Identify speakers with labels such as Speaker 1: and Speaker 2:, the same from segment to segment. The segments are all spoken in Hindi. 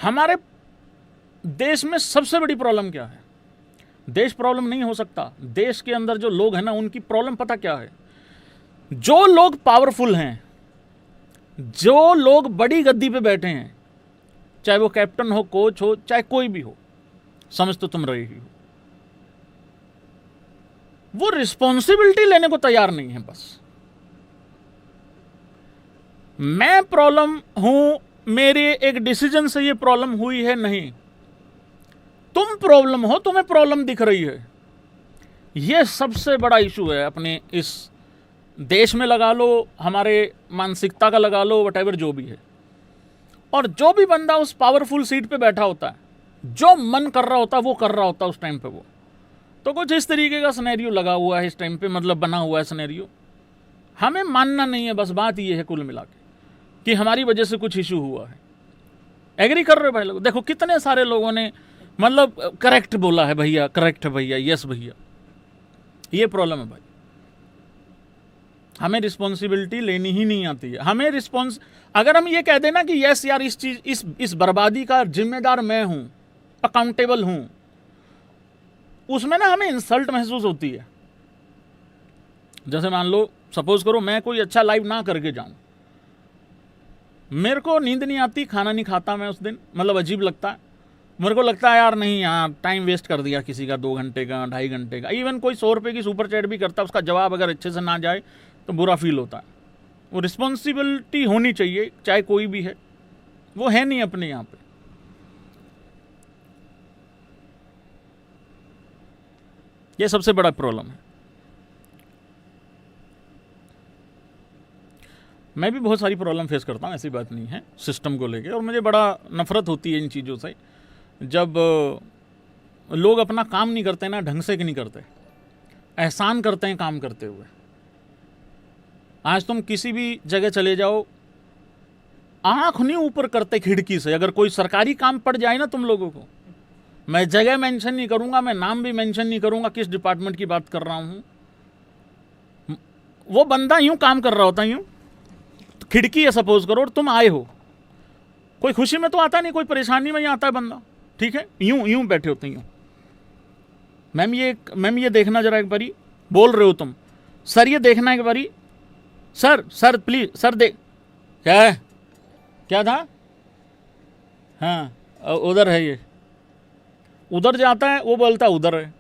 Speaker 1: हमारे देश में सबसे बड़ी प्रॉब्लम क्या है? देश प्रॉब्लम नहीं हो सकता। देश के अंदर जो लोग हैं ना, उनकी प्रॉब्लम पता क्या है? जो लोग पावरफुल हैं, जो लोग बड़ी गद्दी पे बैठे हैं, चाहे वो कैप्टन हो, कोच हो, चाहे कोई भी हो, समझ तो तुम रहे ही हो, वो रिस्पॉन्सिबिलिटी लेने को तैयार नहीं है। बस मैं प्रॉब्लम हूं, मेरे एक डिसीजन से ये प्रॉब्लम हुई है, नहीं, तुम प्रॉब्लम हो, तुम्हें प्रॉब्लम दिख रही है। ये सबसे बड़ा इशू है अपने इस देश में, लगा लो, हमारे मानसिकता का लगा लो, वटेवर जो भी है। और जो भी बंदा उस पावरफुल सीट पे बैठा होता है, जो मन कर रहा होता है वो कर रहा होता है उस टाइम पे। वो तो कुछ इस तरीके का सिनेरियो लगा हुआ है इस टाइम पे, मतलब बना हुआ है सिनेरियो। हमें मानना नहीं है, बस बात ये है कुल मिला के कि हमारी वजह से कुछ इशू हुआ है। एग्री कर रहे हो भाई लोग? देखो कितने सारे लोगों ने मतलब करेक्ट बोला है, भैया करेक्ट है, भैया यस भैया। ये प्रॉब्लम है भाई, हमें रिस्पॉन्सिबिलिटी लेनी ही नहीं आती है। हमें अगर हम ये कह देना कि यस यार, इस चीज इस बर्बादी का जिम्मेदार मैं हूं, अकाउंटेबल हूं, उसमें ना हमें इंसल्ट महसूस होती है। जैसे मान लो, सपोज करो मैं कोई अच्छा लाइव ना करके जाऊं, मेरे को नींद नहीं आती, खाना नहीं खाता मैं उस दिन, मतलब अजीब लगता है। मेरे को लगता है यार नहीं, यार टाइम वेस्ट कर दिया किसी का, 2 घंटे का, 2.5 घंटे का। इवन कोई 100 रुपये की सुपर चैट भी करता है, उसका जवाब अगर अच्छे से ना जाए तो बुरा फील होता है। वो रिस्पॉन्सिबिलिटी होनी चाहिए, चाहे कोई भी है, वो है नहीं अपने यहाँ पे। ये सबसे बड़ा प्रॉब्लम है। मैं भी बहुत सारी प्रॉब्लम फेस करता हूँ, ऐसी बात नहीं है, सिस्टम को लेके। और मुझे बड़ा नफरत होती है इन चीज़ों से, जब लोग अपना काम नहीं करते ना, ढंग से नहीं करते, एहसान करते हैं काम करते हुए। आज तुम किसी भी जगह चले जाओ, आंख नहीं ऊपर करते खिड़की से। अगर कोई सरकारी काम पड़ जाए ना तुम लोगों को, मैं जगह मेंशन नहीं करूंगा, मैं नाम भी मेंशन नहीं करूंगा किस डिपार्टमेंट की बात कर रहा हूं, वो बंदा यूं काम कर रहा होता, यूं खिड़की है सपोज करो, और तुम आए हो, कोई खुशी में तो आता नहीं, कोई परेशानी में ही आता है बंदा, ठीक है, यूं यूं बैठे होते यूं। मैम ये देखना जरा एक बारी, बोल रहे हो तुम, सर ये देखना एक बारी, सर प्लीज, सर देख, क्या है, क्या था, हाँ उधर है, ये उधर जाता है, वो बोलता है उधर है।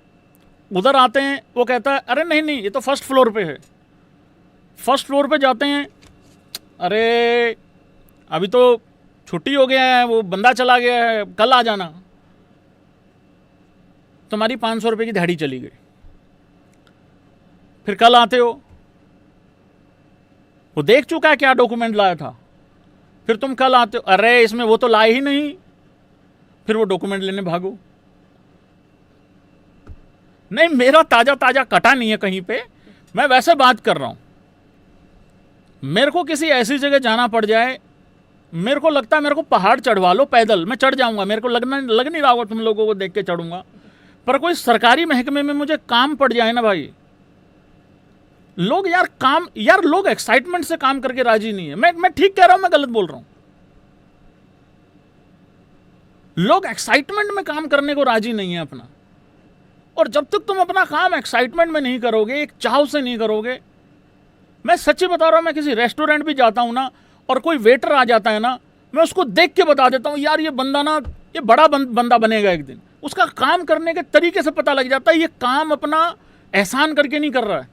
Speaker 1: उधर आते हैं, वो कहता है अरे नहीं नहीं, ये तो फर्स्ट फ्लोर पे है। फर्स्ट फ्लोर पे जाते हैं, अरे अभी तो छुट्टी हो गया है, वो बंदा चला गया है, कल आ जाना। तुम्हारी 500 रुपये की दिहाड़ी चली गई। फिर कल आते हो, वो देख चुका है क्या डॉक्यूमेंट लाया था। फिर तुम कल आते हो, अरे इसमें वो तो लाए ही नहीं। फिर वो डॉक्यूमेंट लेने भागो। नहीं, मेरा ताजा ताजा कटा नहीं है कहीं पे, मैं वैसे बात कर रहा हूं। मेरे को किसी ऐसी जगह जाना पड़ जाए, मेरे को लगता है मेरे को पहाड़ चढ़वा लो पैदल, मैं चढ़ जाऊंगा, मेरे को लग नहीं रहा होगा तुम लोगों को देख के चढ़ूंगा। पर कोई सरकारी महकमे में मुझे काम पड़ जाए ना भाई, लोग यार लोग एक्साइटमेंट से काम करके राजी नहीं है। मैं ठीक कह रहा हूं, मैं गलत बोल रहा हूं? लोग एक्साइटमेंट में काम करने को राजी नहीं है अपना। और जब तक तुम अपना काम एक्साइटमेंट में नहीं करोगे, एक चाव से नहीं करोगे, मैं सच्ची बता रहा हूं, मैं किसी रेस्टोरेंट भी जाता हूं ना, और कोई वेटर आ जाता है ना, मैं उसको देख के बता देता हूं यार ये बंदा ना, ये बड़ा बंदा बनेगा एक दिन। उसका काम करने के तरीके से पता लग जाता है, ये काम अपना एहसान करके नहीं कर रहा है,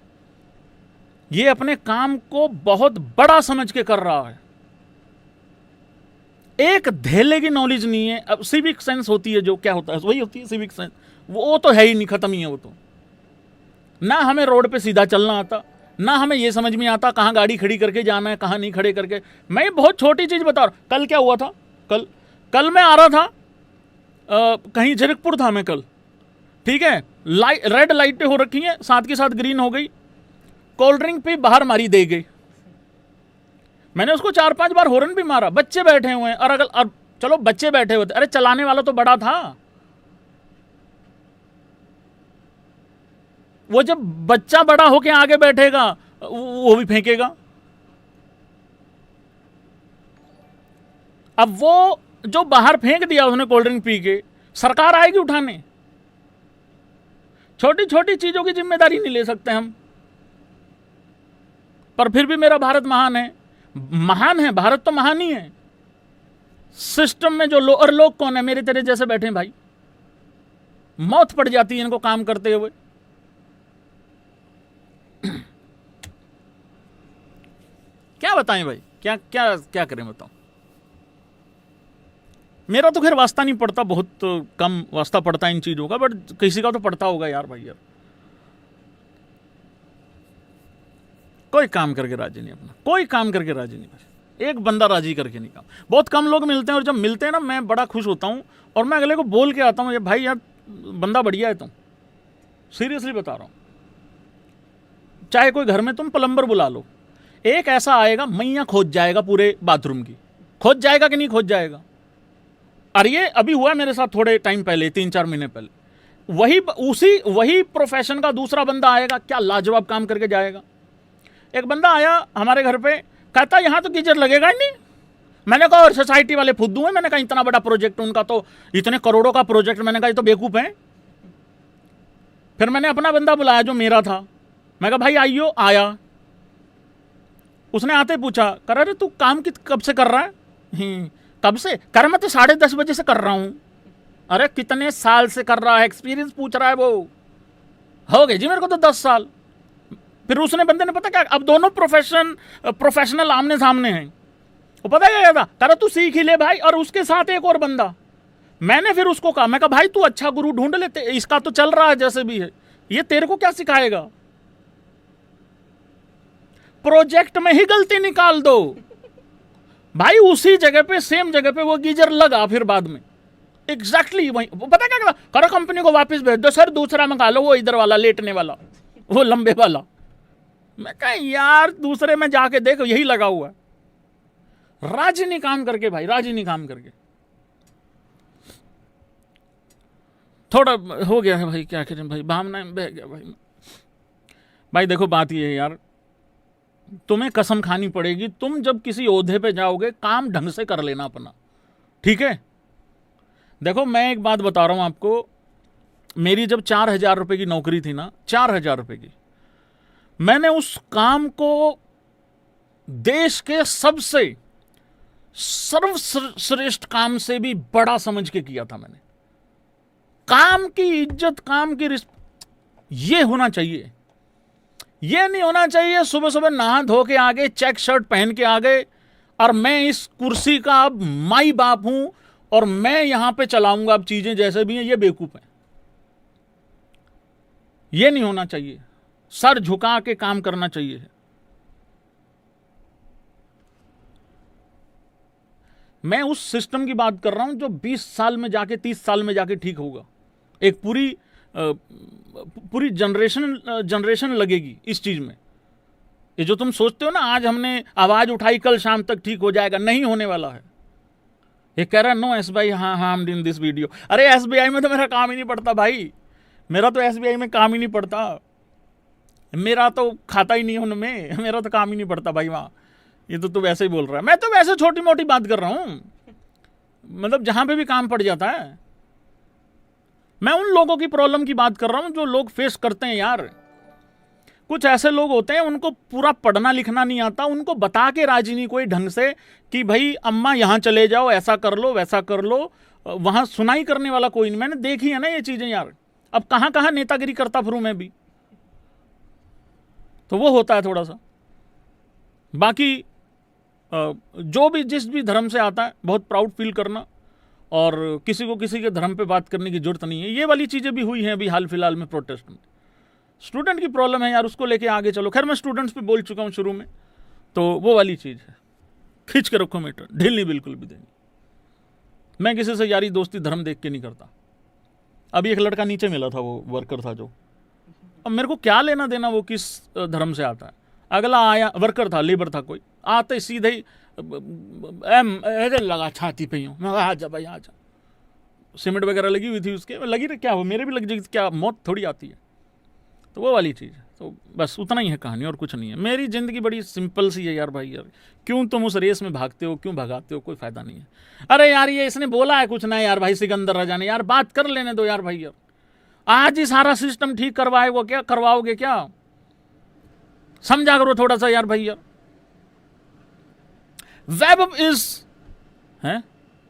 Speaker 1: ये अपने काम को बहुत बड़ा समझ के कर रहा है। एक धेले की नॉलेज नहीं है। अब सिविक सेंस होती है, जो क्या होता है वही होती है सिविक सेंस, वो तो है ही नहीं, खत्म ही है वो तो। ना हमें रोड पे सीधा चलना आता, ना हमें ये समझ में आता कहाँ गाड़ी खड़ी करके जाना है, कहाँ नहीं खड़े करके। मैं बहुत छोटी चीज बता रहा हूं, कल क्या हुआ था, कल मैं आ रहा था, कहीं जीरकपुर था मैं कल, ठीक है, रेड लाइटें हो रखी हैं, साथ के साथ ग्रीन हो गई, कोल्ड ड्रिंक पे बाहर मारी दे गई। मैंने उसको 4-5 बार हॉर्न भी मारा, बच्चे बैठे हुए हैं, और चलो बच्चे बैठे हुए थे, अरे चलाने वाला तो बड़ा था। वो जब बच्चा बड़ा होके आगे बैठेगा, वो भी फेंकेगा। अब वो जो बाहर फेंक दिया उसने कोल्ड ड्रिंक पी के, सरकार आएगी उठाने। छोटी छोटी चीजों की जिम्मेदारी नहीं ले सकते हम। पर फिर भी मेरा भारत महान है। महान है भारत तो महान ही है। सिस्टम में जो और लोग कौन है? मेरे तेरे जैसे बैठे हैं भाई, मौत पड़ जाती है इनको काम करते हुए। क्या बताएं भाई, क्या क्या क्या करें बताओ। मेरा तो खैर वास्ता नहीं पड़ता, बहुत कम वास्ता पड़ता है इन चीजों का, बट किसी का तो पड़ता होगा यार भाई। यार कोई काम करके राजी नहीं, अपना कोई काम करके राजी नहीं, बस एक बंदा राजी करके नहीं काम। बहुत कम लोग मिलते हैं और जब मिलते हैं ना मैं बड़ा खुश होता हूं और मैं अगले को बोल के आता हूं, भाई यार बंदा बढ़िया है तुम, सीरियसली बता रहा हूं। चाहे कोई घर में तुम प्लम्बर बुला लो, एक ऐसा आएगा मैया खोज जाएगा पूरे बाथरूम की, खोज जाएगा कि नहीं खोज जाएगा। और ये अभी हुआ मेरे साथ थोड़े टाइम पहले, 3-4 महीने पहले। वही प्रोफेशन का दूसरा बंदा आएगा, क्या लाजवाब काम करके जाएगा। एक बंदा आया हमारे घर पे, कहता यहाँ तो गीजर लगेगा ही नहीं। मैंने कहा और सोसाइटी वाले फुद्दू हैं। मैंने कहा इतना बड़ा प्रोजेक्ट उनका, तो इतने करोड़ों का प्रोजेक्ट, मैंने कहा ये तो बेवकूफ है। फिर मैंने अपना बंदा बुलाया जो मेरा था, मैं कहा भाई आइयो। आया, उसने आते पूछा, कर अरे तू काम कब से कर रहा है? कब से कर? मैं तो 10:30 बजे से कर रहा हूं। अरे कितने साल से कर रहा है? एक्सपीरियंस पूछ रहा है वो। हो गए जी मेरे को तो 10 साल। फिर उसने बंदे ने पता क्या, अब दोनों प्रोफेशनल आमने सामने हैं। वो पता क्या था, कर तू सीख ही ले भाई, और उसके साथ एक और बंदा। मैंने फिर उसको कहा, मैं कहा भाई तू अच्छा गुरु ढूंढ लेते, इसका तो चल रहा है जैसे भी है, ये तेरे को क्या सिखाएगा? प्रोजेक्ट में ही गलती निकाल दो भाई। उसी जगह पे, सेम जगह पे वो गीजर लगा, फिर बाद में एग्जैक्टली वही। पता क्या करो, कंपनी को वापस भेज दो सर, दूसरा मंगा लो, वो इधर वाला लेटने वाला, वो लंबे वाला। मैं कहा यार दूसरे में जाके देखो, यही लगा हुआ है। राजी नहीं काम करके भाई, राजी नहीं काम करके। थोड़ा हो गया है भाई, क्या करें भाई, भावना में बह गया भाई। भाई देखो बात ये है यार, तुम्हें कसम खानी पड़ेगी, तुम जब किसी ओहदे पे जाओगे काम ढंग से कर लेना अपना, ठीक है। देखो मैं एक बात बता रहा हूं आपको, मेरी जब 4,000 रुपए की नौकरी थी ना, 4,000 रुपए की, मैंने उस काम को देश के सबसे सर्वश्रेष्ठ काम से भी बड़ा समझ के किया था मैंने। काम की इज्जत, काम की ये होना चाहिए। ये नहीं होना चाहिए सुबह सुबह नहा धो के आगे, चेक शर्ट पहन के आगे, और मैं इस कुर्सी का अब माई बाप हूं और मैं यहां पे चलाऊंगा अब चीजें जैसे भी हैं। ये बेवकूफ है, ये नहीं होना चाहिए। सर झुका के काम करना चाहिए। मैं उस सिस्टम की बात कर रहा हूं जो 20 साल में जाके, 30 साल में जाके ठीक होगा। एक पूरी जनरेशन लगेगी इस चीज में। ये जो तुम सोचते हो ना, आज हमने आवाज उठाई कल शाम तक ठीक हो जाएगा, नहीं होने वाला है। ये कह रहा है नो एसबीआई, हाँ हाँ हम इन दिस वीडियो। अरे एसबीआई में तो मेरा काम ही नहीं पड़ता भाई, मेरा तो एसबीआई में काम ही नहीं पड़ता, मेरा तो खाता ही नहीं है उनमें, मेरा तो काम ही नहीं पड़ता भाई वहां। ये तो तू वैसे ही बोल रहा है। मैं तो वैसे छोटी मोटी बात कर रहा हूं, मतलब जहां पे भी काम पड़ जाता है। मैं उन लोगों की प्रॉब्लम की बात कर रहा हूं जो लोग फेस करते हैं यार। कुछ ऐसे लोग होते हैं उनको पूरा पढ़ना लिखना नहीं आता, उनको बता के राजी नहीं कोई ढंग से कि भाई अम्मा यहां चले जाओ, ऐसा कर लो वैसा कर लो, वहां सुनाई करने वाला कोई नहीं। मैंने देखी है ना ये चीजें यार। अब कहां कहां नेतागिरी करता फिरूं मैं भी, तो वो होता है थोड़ा सा। बाकी जो भी जिस भी धर्म से आता है बहुत प्राउड फील करना, और किसी को किसी के धर्म पे बात करने की जरूरत नहीं है। ये वाली चीजें भी हुई हैं अभी हाल फिलहाल में प्रोटेस्ट में। स्टूडेंट की प्रॉब्लम है यार, उसको लेके आगे चलो। खैर मैं स्टूडेंट्स पे बोल चुका हूं शुरू में, तो वो वाली चीज है, खींच के रखो मीटर, ढील नहीं बिल्कुल भी देंगे। मैं किसी से यारी दोस्ती धर्म देख के नहीं करता। अभी एक लड़का नीचे मिला था, वो वर्कर था जो, अब मेरे को क्या लेना देना वो किस धर्म से आता है। अगला आया, वर्कर था, लेबर था कोई, आते सीधे ही लगा छाती पे यूं। मैं आ जा भाई आ जा, सीमेंट वगैरह लगी हुई थी उसके, लगी रही क्या हो, मेरे भी लग जाएगी क्या, मौत थोड़ी आती है। तो वो वाली चीज़। तो बस उतना ही है कहानी, और कुछ नहीं है। मेरी ज़िंदगी बड़ी सिंपल सी है यार भाई यार, क्यों तुम उस रेस में भागते हो, क्यों भगाते हो, कोई फ़ायदा नहीं है। अरे यार ये इसने बोला है कुछ ना यार भाई, सिकंदर राजा ने, यार बात कर लेने दो यार भाई यार, आज ही सारा सिस्टम ठीक करवाएगा क्या, करवाओगे क्या, समझा करो थोड़ा सा यार भाई यार। वैभव इज है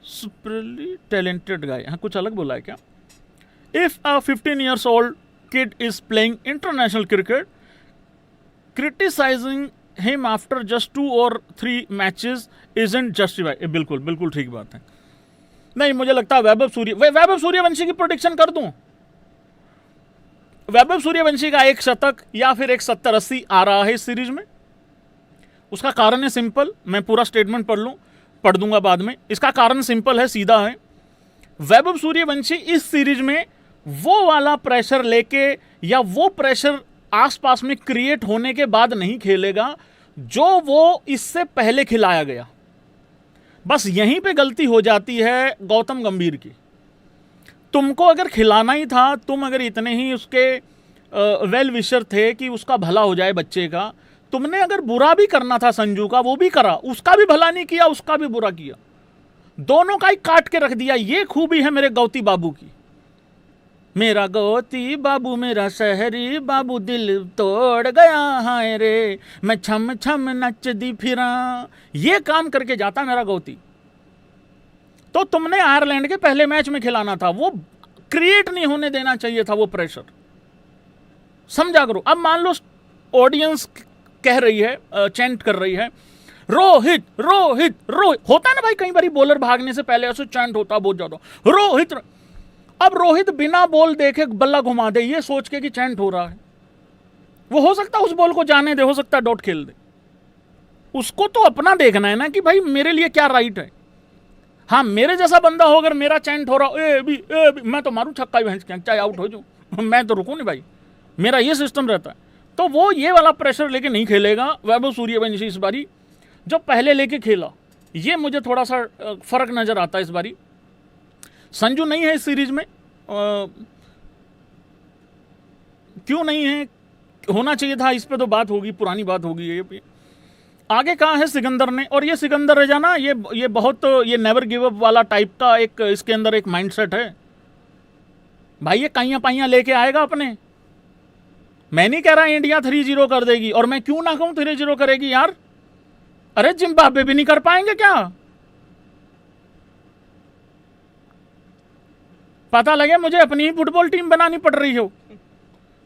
Speaker 1: सुपरली टैलेंटेड गाय, हाँ कुछ अलग बोला है क्या। If a 15 years old kid is playing international cricket, criticizing him after just 2 or 3 matches isn't justified। बिल्कुल बिल्कुल ठीक बात है। नहीं मुझे लगता है वैभव सूर्यवंशी की प्रोडिक्शन कर दूं। वैभव सूर्यवंशी का एक शतक या फिर एक 70-80 आ रहा है इस सीरीज में। उसका कारण है सिंपल, मैं पूरा स्टेटमेंट पढ़ दूंगा बाद में। इसका कारण सिंपल है, सीधा है। वैभव सूर्यवंशी इस सीरीज में वो वाला प्रेशर लेके या वो प्रेशर आसपास में क्रिएट होने के बाद नहीं खेलेगा जो वो इससे पहले खिलाया गया। बस यहीं पे गलती हो जाती है गौतम गंभीर की। तुमको अगर खिलाना ही था, तुम अगर इतने ही उसके वेल विशर थे कि उसका भला हो जाए बच्चे का, तुमने अगर बुरा भी करना था संजू का, वो भी करा, उसका भी भला नहीं किया, उसका भी बुरा किया, दोनों का ही काट के रख दिया। ये खूबी है मेरे गौती बाबू की। मेरा गौती बाबू मेरा शहरी बाबू दिल तोड़ गया हाय रे, मैं छम छम नच दी फिरा, ये काम करके जाता मेरा गौती। तो तुमने आयरलैंड के पहले मैच में खिलाना था, वो क्रिएट नहीं होने देना चाहिए था वो प्रेशर, समझा करो। अब मान लो ऑडियंस कह रही है, चैंट कर रही है, रोहित रोहित रोहित, होता है ना भाई, कई बार बॉलर भागने से पहले ऐसे चैंट होता बहुत ज्यादा, रोहित। अब रोहित बिना बॉल देखे बल्ला घुमा दे ये सोच के कि चैंट हो रहा है, वो हो सकता है उस बॉल को जाने दे, हो सकता है डॉट खेल दे। उसको तो अपना देखना है ना कि भाई मेरे लिए क्या राइट है। हाँ मेरे जैसा बंदा हो, अगर मेरा चैंट हो रहा ए भी, मैं तो मारूं छक्का ही भैंस, चाहे आउट हो जाऊं, मैं तो रुकूं नहीं भाई, मेरा ये सिस्टम रहता है। तो वो ये वाला प्रेशर लेके नहीं खेलेगा वैभव सूर्यवंशी इस बारी, जो पहले लेके खेला। ये मुझे थोड़ा सा फर्क नजर आता है इस बारी। संजू नहीं है इस सीरीज में, क्यों नहीं है, होना चाहिए था, इस पे तो बात होगी, पुरानी बात होगी ये पे। आगे कहाँ है सिकंदर ने, और ये सिकंदर रह जाना, ये बहुत ये नेवर गिव अप वाला टाइप का एक इसके अंदर एक माइंडसेट है भाई। ये काइयां पाइयां लेके आएगा अपने। मैं नहीं कह रहा इंडिया 3-0 कर देगी, और मैं क्यों ना कहूं 3-0 करेगी यार। अरे जिम्बाब्वे भी नहीं कर पाएंगे क्या, पता लगे मुझे अपनी ही फुटबॉल टीम बनानी पड़ रही हो,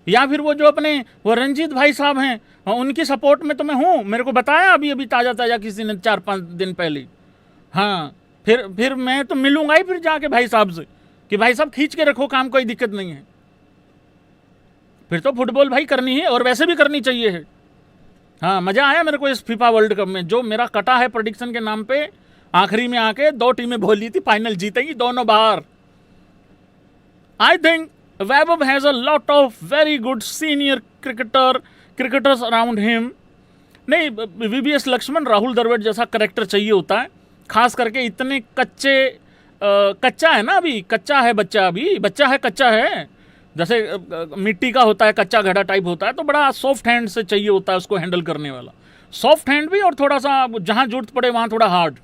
Speaker 1: या फिर वो जो अपने वो रंजीत भाई साहब हैं उनकी सपोर्ट में तो मैं हूं। मेरे को बताया अभी ताजा किसी ने 4-5 दिन पहले। हाँ फिर मैं तो मिलूंगा ही फिर जाके भाई साहब से कि भाई साहब खींच के रखो काम, कोई दिक्कत नहीं है। फिर तो फुटबॉल भाई करनी है, और वैसे भी करनी चाहिए है। हाँ मजा आया मेरे को इस फीफा वर्ल्ड कप में, जो मेरा कटा है प्रेडिक्शन के नाम पे, आखिरी में आके 2 टीमें बोली थी फाइनल जीतेंगी दोनों बाहर। I think Vaibhav has a lot of very good senior cricketers around him. नहीं, VVS लक्ष्मण, राहुल द्रविड़ जैसा करेक्टर चाहिए होता है, खास करके इतने कच्चा है ना, अभी कच्चा है बच्चा, अभी बच्चा है, कच्चा है, जैसे मिट्टी का होता है, कच्चा घड़ा टाइप होता है, तो बड़ा सॉफ्ट हैंड से चाहिए होता है उसको हैंडल करने वाला, सॉफ्ट हैंड भी, और थोड़ा सा जहाँ जरूरत पड़े वहाँ थोड़ा हार्ड,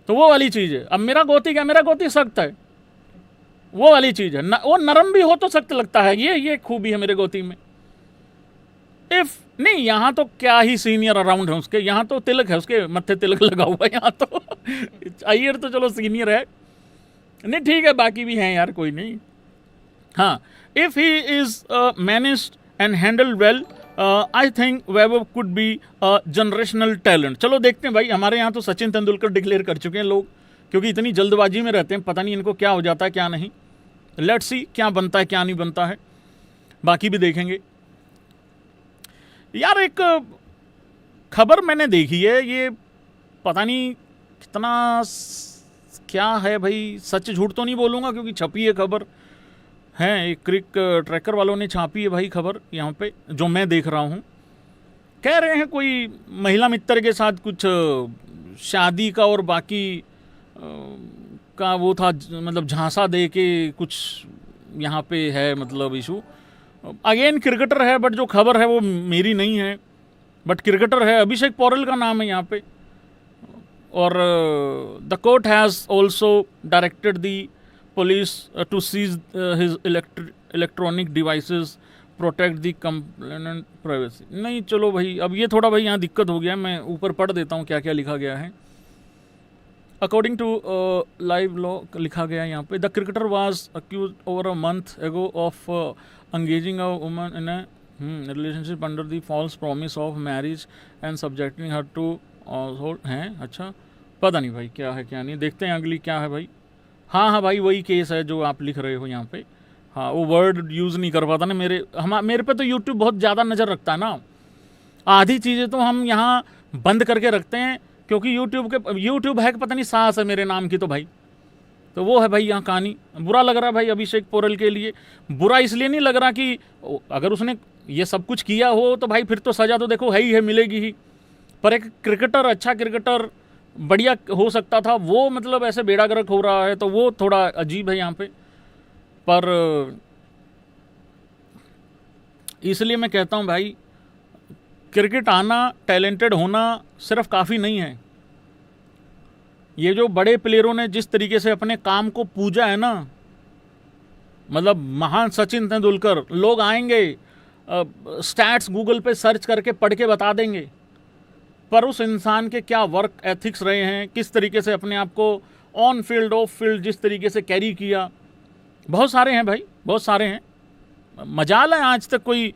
Speaker 1: तो वो वाली चीज़ है। अब मेरा गोती सख्त है, वो वाली चीज़ है, वो नरम भी हो तो सख्त लगता है, ये खूबी है मेरे गोती में। इफ नहीं, यहाँ तो क्या ही सीनियर अराउंड है उसके, यहाँ तो तिलक है, उसके मत्थे तिलक लगा हुआ है यहाँ तो अय्यर तो चलो सीनियर है, नहीं ठीक है, बाकी भी हैं यार, कोई नहीं। हाँ, if he is managed and handle well, I think Vaibhav could be generational talent. चलो देखते हैं भाई, हमारे यहाँ तो सचिन तेंदुलकर डिक्लेयर कर चुके हैं लोग, क्योंकि इतनी जल्दबाजी में रहते हैं, पता नहीं इनको क्या हो जाता है क्या नहीं। लेट्स सी क्या बनता है क्या नहीं बनता है, बाकी भी देखेंगे। यार एक खबर मैंने देखी है, ये पता नहीं कितना क्या है भाई, सच झूठ तो नहीं बोलूँगा क्योंकि छपी है खबर है, एक क्रिक ट्रैकर वालों ने छापी है भाई खबर यहाँ पे, जो मैं देख रहा हूँ। कह रहे हैं कोई महिला मित्र के साथ कुछ शादी का और बाकी का वो था, मतलब झांसा दे के कुछ यहाँ पे है मतलब इशू, अगेन क्रिकेटर है, बट जो खबर है वो मेरी नहीं है, बट क्रिकेटर है, अभिषेक पौरेल का नाम है यहाँ पे। और the court has also directed the police to seize his electronic devices, protect the complainant privacy. नहीं चलो भाई, अब ये थोड़ा भाई यहाँ दिक्कत हो गया है, मैं ऊपर पढ़ देता हूँ क्या क्या लिखा गया है। अकॉर्डिंग टू लाइव लॉ लिखा गया है यहाँ पे, the cricketer was accused over a month ago of engaging a woman in a relationship under the false promise of marriage and subjecting her to हैं। अच्छा, पता नहीं भाई क्या है क्या नहीं, देखते हैं अगली क्या है भाई। हाँ भाई, वही केस है जो आप लिख रहे हो यहाँ पे। हाँ, वो वर्ड यूज़ नहीं कर पाता ना, मेरे पे तो यूट्यूब बहुत ज़्यादा नज़र रखता है ना। आधी चीज़ें तो हम यहाँ बंद करके रखते हैं, क्योंकि यूट्यूब है कि पता नहीं सास है मेरे नाम की, तो भाई तो वो है भाई यहाँ कहानी। बुरा लग रहा है भाई अभिषेक पौरेल के लिए। बुरा इसलिए नहीं लग रहा कि अगर उसने ये सब कुछ किया हो तो भाई फिर तो सज़ा तो देखो है ही है, मिलेगी ही। पर एक क्रिकेटर, अच्छा क्रिकेटर, बढ़िया हो सकता था, वो मतलब ऐसे बेड़ा गर्क हो रहा है, तो वो थोड़ा अजीब है यहाँ पे। पर इसलिए मैं कहता हूँ भाई, क्रिकेट आना, टैलेंटेड होना सिर्फ काफ़ी नहीं है। ये जो बड़े प्लेयरों ने जिस तरीके से अपने काम को पूजा है ना, मतलब महान सचिन तेंदुलकर, लोग आएंगे स्टैट्स गूगल पे सर्च करके पढ़ के बता देंगे, पर उस इंसान के क्या वर्क एथिक्स रहे हैं, किस तरीके से अपने आप को ऑन फील्ड ऑफ फील्ड जिस तरीके से कैरी किया, बहुत सारे हैं भाई, बहुत सारे हैं। मजाल है आज तक कोई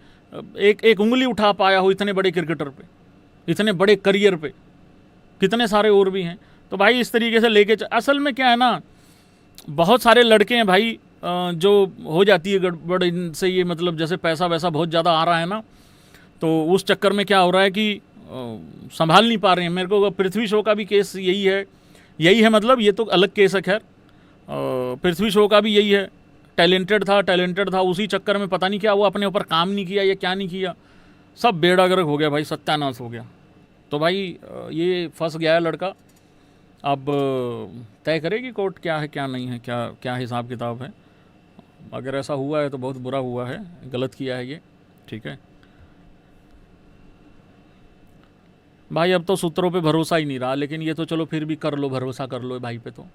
Speaker 1: एक उंगली उठा पाया हो इतने बड़े क्रिकेटर पे, इतने बड़े करियर पे। कितने सारे और भी हैं। तो भाई इस तरीके से लेके असल में क्या है ना, बहुत सारे लड़के हैं भाई जो हो जाती है गड़बड़ इनसे, ये मतलब जैसे पैसा वैसा बहुत ज़्यादा आ रहा है ना, तो उस चक्कर में क्या हो रहा है कि संभाल नहीं पा रहे हैं। मेरे को पृथ्वी शो का भी केस यही है, मतलब ये तो अलग केस है खैर। पृथ्वी शो का भी यही है, टैलेंटेड था, उसी चक्कर में पता नहीं क्या वो अपने ऊपर काम नहीं किया या क्या नहीं किया, सब बेड़ा गर्क हो गया भाई, सत्यानाश हो गया। तो भाई ये फंस गया है लड़का। अब तय करेगी कोर्ट क्या है क्या नहीं है, क्या हिसाब किताब है। अगर ऐसा हुआ है तो बहुत बुरा हुआ है, गलत किया है ये, ठीक है भाई। अब तो सूत्रों पे भरोसा ही नहीं रहा, लेकिन ये तो चलो फिर भी कर लो, भरोसा कर लो भाई पे। तो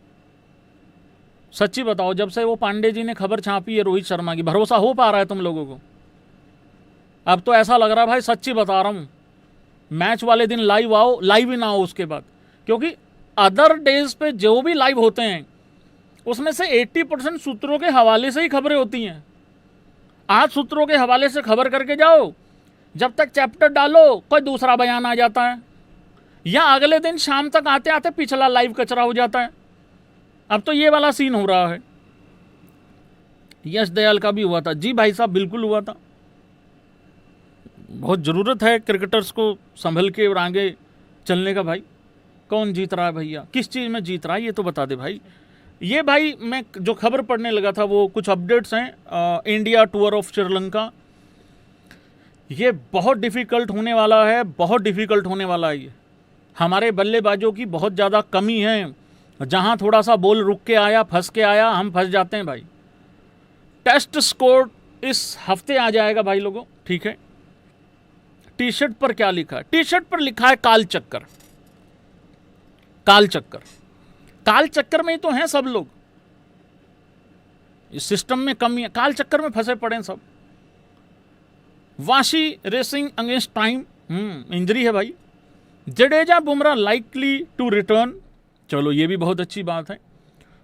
Speaker 1: सच्ची बताओ, जब से वो पांडे जी ने खबर छापी है रोहित शर्मा की, भरोसा हो पा रहा है तुम लोगों को? अब तो ऐसा लग रहा है भाई, सच्ची बता रहा हूँ, मैच वाले दिन लाइव आओ, लाइव ही ना हो उसके बाद, क्योंकि अदर डेज पे जो भी लाइव होते हैं उसमें से 80% सूत्रों के हवाले से ही खबरें होती हैं। आज सूत्रों के हवाले से खबर करके जाओ, जब तक चैप्टर डालो कोई दूसरा बयान आ जाता है, या अगले दिन शाम तक आते आते पिछला लाइव कचरा हो जाता है। अब तो ये वाला सीन हो रहा है। यश दयाल का भी हुआ था जी भाई साहब, बिल्कुल हुआ था। बहुत ज़रूरत है क्रिकेटर्स को संभल के और आगे चलने का भाई। कौन जीत रहा है भैया, किस चीज़ में जीत रहा है ये तो बता दे भाई। ये भाई मैं जो खबर पढ़ने लगा था वो कुछ अपडेट्स हैं। इंडिया टूर ऑफ श्रीलंका, ये बहुत डिफ़िकल्ट होने वाला है, बहुत डिफ़िकल्ट होने वाला है। ये हमारे बल्लेबाजों की बहुत ज़्यादा कमी है, जहाँ थोड़ा सा बॉल रुक के आया, फंस के आया, हम फंस जाते हैं भाई। टेस्ट स्कोर इस हफ्ते आ जाएगा भाई लोगों, ठीक है। टी शर्ट पर क्या लिखा है? टी शर्ट पर लिखा है काल चक्कर। काल चक्कर, काल चक्कर में ही तो हैं सब लोग, इस सिस्टम में कमी है, काल चक्कर में फंसे पड़े हैं सब। Washi racing against time, injury है भाई। Jadeja Bumrah likely to return, चलो ये भी बहुत अच्छी बात है।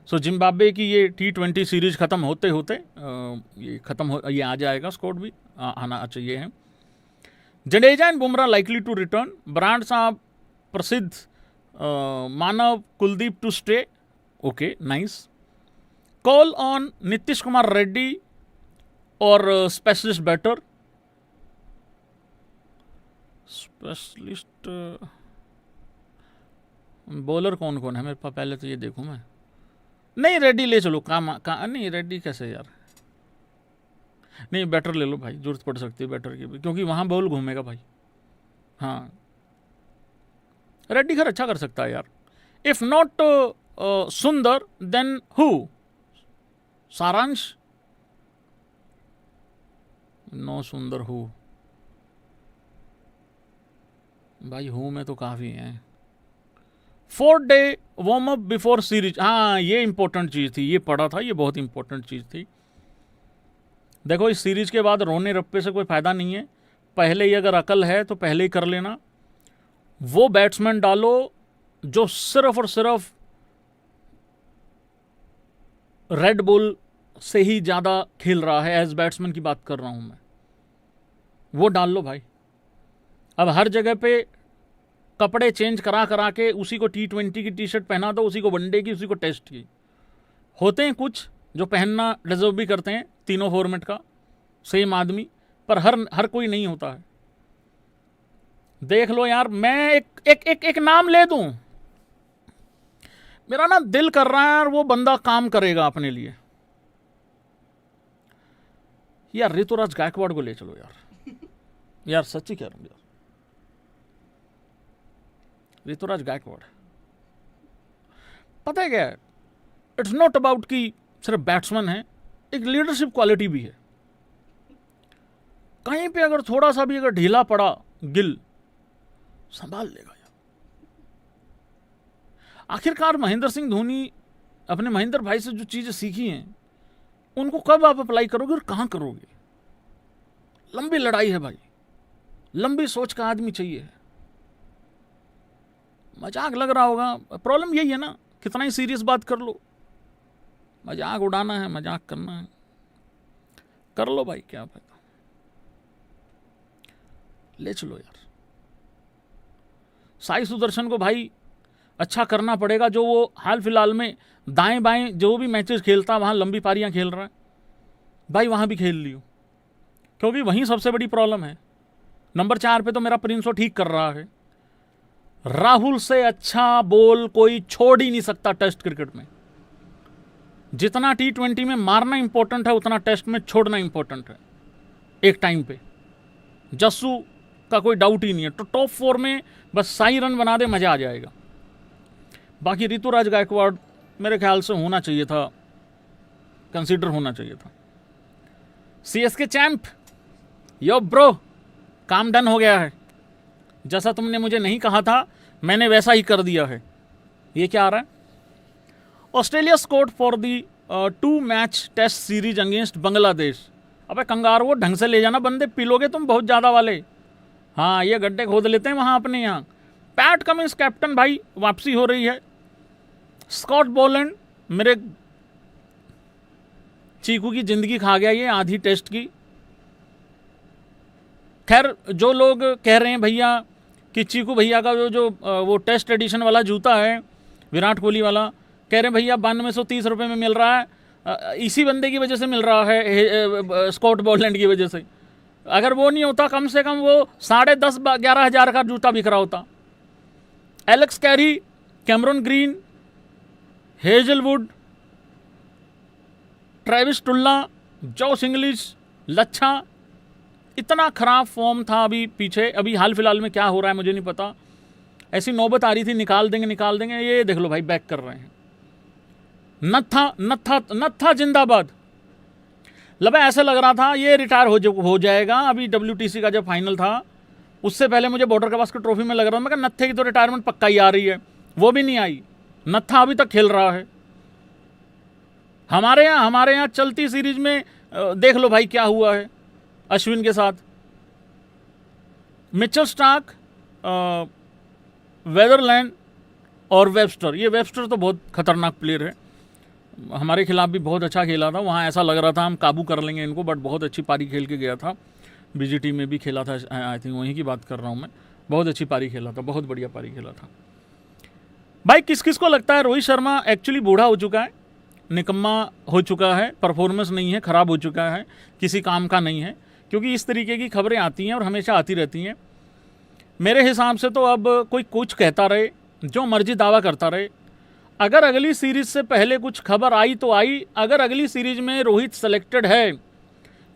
Speaker 1: सो जिम्बाब्वे की ये T20 सीरीज खत्म होते होते ये आ जाएगा, स्कोर भी आना चाहिए है। Jadeja and Bumrah likely to return, ब्रांड साहब Prasidh Manav Kuldeep to stay, okay nice. Call on Nitish Kumar Reddy और स्पेशलिस्ट बैटर, स्पेशलिस्ट बॉलर कौन कौन है मेरे पास, पहले तो ये देखूं मैं। नहीं रेड्डी ले चलो, नहीं रेड्डी कैसे यार, नहीं बैटर ले लो भाई, जरूरत पड़ सकती है बैटर की भी, क्योंकि वहाँ बॉल घूमेगा भाई। हाँ रेड्डी खैर अच्छा कर सकता है यार। इफ नॉट सुंदर देन हु? सारांश नो सुंदर हूँ भाई, हूँ में तो काफ़ी हैं। 4 day warm up before series, हाँ ये इंपॉर्टेंट चीज़ थी, ये पढ़ा था, ये बहुत इंपॉर्टेंट चीज़ थी। देखो इस सीरीज के बाद रोने रप्पे से कोई फ़ायदा नहीं है, पहले ही अगर अकल है तो पहले ही कर लेना। वो बैट्समैन डालो जो सिर्फ और सिर्फ रेड बुल से ही ज़्यादा खेल रहा है, एज बैट्समैन की बात कर रहा हूँ मैं, वो डाल लो भाई। अब हर जगह पे कपड़े चेंज करा करा के उसी को T20 की टी शर्ट पहना दो, उसी को वनडे की, उसी को टेस्ट की। होते हैं कुछ जो पहनना डिजर्व भी करते हैं तीनों फॉर्मेट का, सेम आदमी, पर हर कोई नहीं होता है। देख लो यार, मैं एक नाम ले दूं, मेरा ना दिल कर रहा है यार वो बंदा काम करेगा अपने लिए। यार ऋतुराज गायकवाड़ को ले चलो यार, यार सच्ची कह रहा हूं यार, ऋतुराज गायकवाड़। पता है क्या है, इट्स नॉट अबाउट कि सिर्फ बैट्समैन है, एक लीडरशिप क्वालिटी भी है। कहीं पे अगर थोड़ा सा भी अगर ढीला पड़ा गिल, संभाल लेगा यार। आखिरकार महेंद्र सिंह धोनी अपने महेंद्र भाई से जो चीजें सीखी हैं उनको कब आप अप्लाई करोगे और कहां करोगे? लंबी लड़ाई है भाई, लंबी सोच का आदमी चाहिए। मजाक लग रहा होगा, प्रॉब्लम यही है ना, कितना ही सीरियस बात कर लो, मजाक उड़ाना है, मजाक करना है, कर लो भाई, क्या पता। ले चलो यार, साई सुदर्शन को भाई अच्छा करना पड़ेगा। जो वो हाल फिलहाल में दाएं बाएं जो भी मैचेस खेलता, वहां लंबी पारियां खेल रहा है भाई, वहां भी खेल लियो, क्योंकि वहीं सबसे बड़ी प्रॉब्लम है। नंबर 4 पे तो मेरा प्रिंसो ठीक कर रहा है, राहुल से अच्छा बॉल कोई छोड़ ही नहीं सकता टेस्ट क्रिकेट में। जितना T20 में मारना इंपॉर्टेंट है उतना टेस्ट में छोड़ना इंपॉर्टेंट है एक टाइम पे। जस्सू का कोई डाउट ही नहीं है, तो टॉप 4 में बस साई रन बना दे, मजा आ जाएगा। बाकी ऋतुराज गायकवाड़ मेरे ख्याल से होना चाहिए था, कंसीडर होना चाहिए था। CSK चैंप, यो ब्रो, काम डन हो गया है। जैसा तुमने मुझे नहीं कहा था मैंने वैसा ही कर दिया है। ये क्या आ रहा है? Australia scored for the 2 match test series against Bangladesh. अबे कंगारू, ढंग से ले जाना, बंदे पिलोगे तुम बहुत ज़्यादा वाले। हाँ ये गड्ढे खोद लेते हैं वहाँ अपने यहाँ। पैट कमिंस कैप्टन भाई, वापसी हो रही है। स्कॉट बोलैंड, मेरे चीकू की ज़िंदगी खा गया ये आधी टेस्ट की। खैर जो लोग कह रहे हैं भैया कि चीकू भैया का जो वो टेस्ट एडिशन वाला जूता है विराट कोहली वाला, कह रहे हैं भैया 9230 रुपये में मिल रहा है, इसी बंदे की वजह से मिल रहा है, स्कॉट बोलैंड की वजह से। अगर वो नहीं होता कम से कम वो 10,500-11 हज़ार का जूता बिक रहा होता। Alex Carey, Cameron Green, Hazlewood, Travis टुल्ला, जोस इंग्लिश, लच्छा, इतना खराब फॉर्म था अभी पीछे। अभी हाल फिलहाल में क्या हो रहा है मुझे नहीं पता, ऐसी नौबत आ रही थी निकाल देंगे, ये देख लो भाई बैक कर रहे हैं। नत्था जिंदाबाद। लबा ऐसा लग रहा था ये रिटायर हो जाएगा। अभी WTC का जब फाइनल था उससे पहले मुझे बॉर्डर के पास की ट्रॉफी में लग रहा था, मैं कहा नत्थे की तो रिटायरमेंट पक्का ही आ रही है, वो भी नहीं आई। नत्था अभी तक खेल रहा है। हमारे यहाँ चलती सीरीज में देख लो भाई क्या हुआ है अश्विन के साथ। मिचेल स्टार्क, वेदरलैंड और वेबस्टर। ये वेबस्टर तो बहुत खतरनाक प्लेयर है, हमारे खिलाफ भी बहुत अच्छा खेला था। वहाँ ऐसा लग रहा था हम काबू कर लेंगे इनको, बट बहुत अच्छी पारी खेल के गया था। BGT में भी खेला था, आई थिंक वहीं की बात कर रहा हूँ मैं। बहुत अच्छी पारी खेला था, बहुत बढ़िया पारी खेला था भाई। किस किस को लगता है रोहित शर्मा एक्चुअली बूढ़ा हो चुका है, निकम्मा हो चुका है, परफॉर्मेंस नहीं है, ख़राब हो चुका है, किसी काम का नहीं है? क्योंकि इस तरीके की खबरें आती हैं और हमेशा आती रहती हैं। मेरे हिसाब से तो अब कोई कुछ कहता रहे, जो मर्जी दावा करता रहे। अगर अगली सीरीज से पहले कुछ खबर आई तो आई, अगर अगली सीरीज में रोहित सेलेक्टेड है,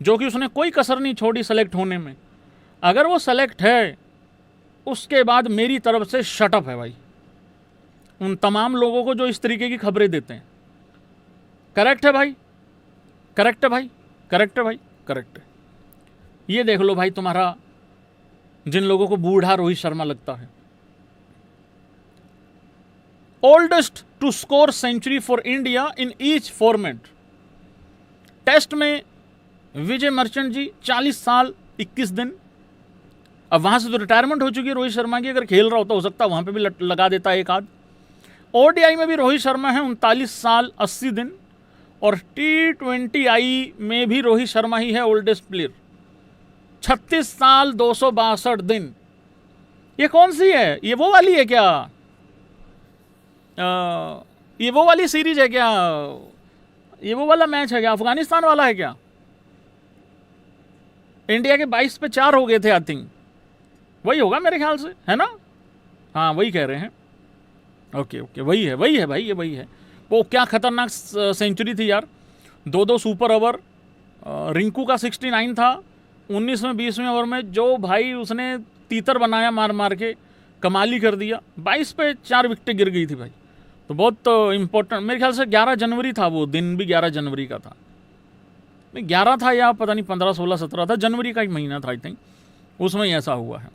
Speaker 1: जो कि उसने कोई कसर नहीं छोड़ी सेलेक्ट होने में, अगर वो सेलेक्ट है उसके बाद मेरी तरफ से शटअप है भाई उन तमाम लोगों को जो इस तरीके की खबरें देते हैं। करेक्ट है भाई, करेक्ट है भाई, करेक्ट है भाई, करेक्ट है। ये देख लो भाई, तुम्हारा जिन लोगों को बूढ़ा रोहित शर्मा लगता है। Oldest to score century for India in each format. Test में विजय मर्चेंट जी 40 साल 21 दिन। अब वहां से तो रिटायरमेंट हो चुकी है रोहित शर्मा की, अगर खेल रहा होता हो सकता है वहां पे भी लगा देता एक आध। ओडीआई में भी रोहित शर्मा है 39 साल 80 दिन, और T20I में भी रोहित शर्मा ही है ओल्डेस्ट प्लेयर, 36 साल 262 दिन। ये कौन सी है? ये वो वाली है क्या? ये वो वाली सीरीज है क्या? ये वो वाला मैच है क्या? अफगानिस्तान वाला है क्या? इंडिया के 22 पे 4 हो गए थे, आई थिंक वही होगा मेरे ख्याल से, है ना? हाँ वही कह रहे हैं। ओके ओके, वही है भाई, ये वही है। वो क्या खतरनाक सेंचुरी थी यार, 2 सुपर ओवर। रिंकू का 69 था 19वें 20वें ओवर में, जो भाई उसने तीतर बनाया मार मार के, कमाल ही कर दिया। 22 पे 4 विकेटें गिर गई थी भाई, तो बहुत इंपॉर्टेंट। मेरे ख्याल से 11 जनवरी था वो दिन, भी 11 जनवरी का था, नहीं 11 था या पता नहीं 15 16 17 था, जनवरी का ही महीना था आई थिंक, उसमें ही ऐसा हुआ है।